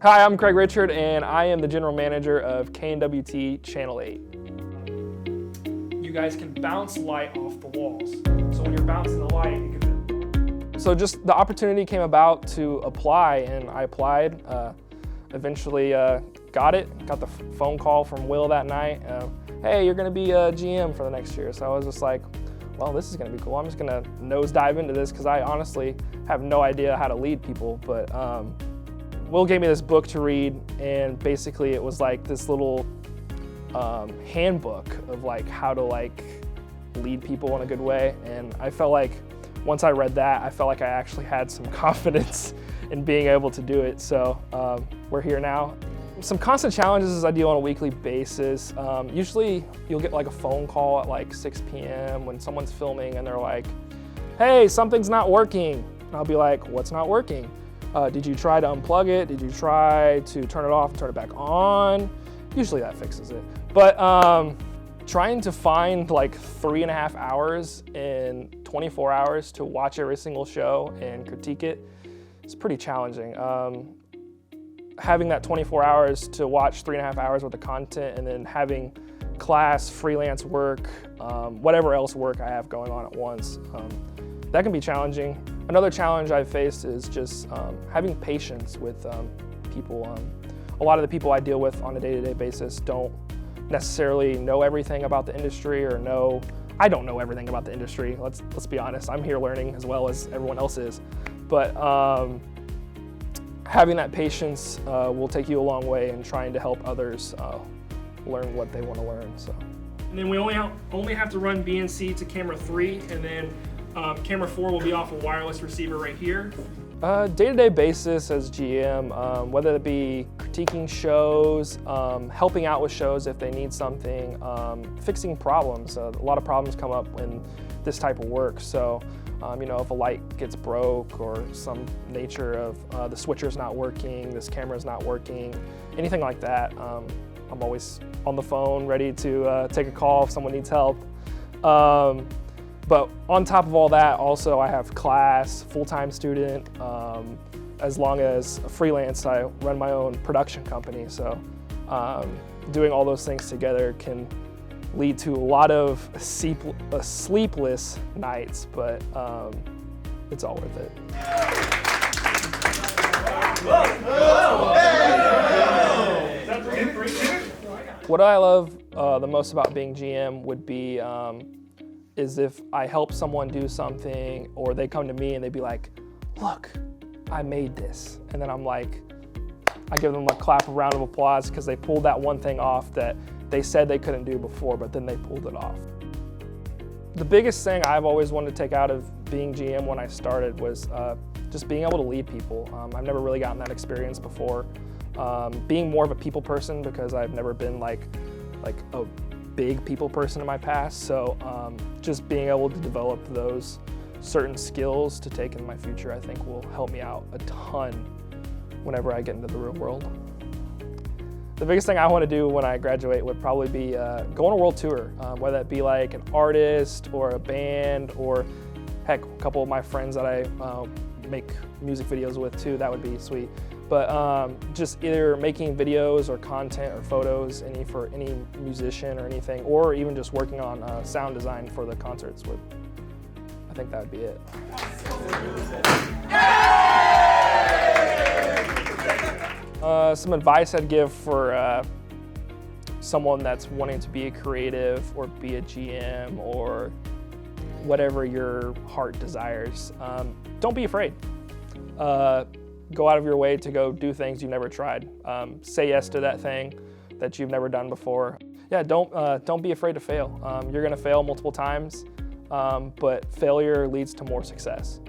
Hi, I'm Craig Richard, and I am the general manager of KNWT Channel 8. You guys can bounce light off the walls. So when you're bouncing the light, you can... So just the opportunity came about to apply, and I applied. Eventually got it. Got the phone call from Will that night. Hey, you're gonna be a GM for the next year. So I was just like, well, this is gonna be cool. I'm just gonna nose dive into this because I honestly have no idea how to lead people, but Will gave me this book to read, and basically it was like this little handbook of like how to like lead people in a good way. And I felt like once I read that, I felt like I actually had some confidence in being able to do it. So we're here now. Some constant challenges I deal on a weekly basis. Usually you'll get like a phone call at like 6 p.m. when someone's filming and they're like, hey, something's not working. And I'll be like, what's not working? Did you try to unplug it? Did you try to turn it off and turn it back on? Usually that fixes it. But trying to find like 3.5 hours in 24 hours to watch every single show and critique it is pretty challenging. Having that 24 hours to watch 3.5 hours worth of content, and then having class, freelance work, whatever else work I have going on at once, that can be challenging. Another challenge I've faced is just having patience with people. A lot of the people I deal with on a day-to-day basis don't necessarily know everything about the industry, or I don't know everything about the industry. Let's be honest. I'm here learning as well as everyone else is. But having that patience will take you a long way in trying to help others learn what they want to learn. So. And then we only have to run BNC to camera 3, and then camera 4 will be off a wireless receiver right here. Day-to-day basis as GM, whether it be critiquing shows, helping out with shows if they need something, fixing problems. A lot of problems come up in this type of work. So, if a light gets broke or some nature of the switcher's not working, this camera's not working, anything like that, I'm always on the phone ready to take a call if someone needs help. But on top of all that, also I have class, full-time student. As long as freelance, I run my own production company. So doing all those things together can lead to a lot of sleepless nights, but it's all worth it. What I love the most about being GM would be is if I help someone do something, or they come to me and they'd be like, look, I made this. And then I'm like, I give them a round of applause because they pulled that one thing off that they said they couldn't do before, but then they pulled it off. The biggest thing I've always wanted to take out of being GM when I started was just being able to lead people. I've never really gotten that experience before. Being more of a people person, because I've never been like a big people person in my past. So just being able to develop those certain skills to take in my future, I think will help me out a ton whenever I get into the real world. The biggest thing I want to do when I graduate would probably be go on a world tour, whether that be like an artist or a band, or heck, a couple of my friends that I make music videos with too. That would be sweet. But just either making videos or content or photos for any musician or anything, or even just working on sound design for the concerts. I think that would be it. Some advice I'd give for someone that's wanting to be a creative or be a GM or whatever your heart desires. Don't be afraid. Go out of your way to go do things you've never tried. Say yes to that thing that you've never done before. Yeah, don't be afraid to fail. You're gonna fail multiple times, but failure leads to more success.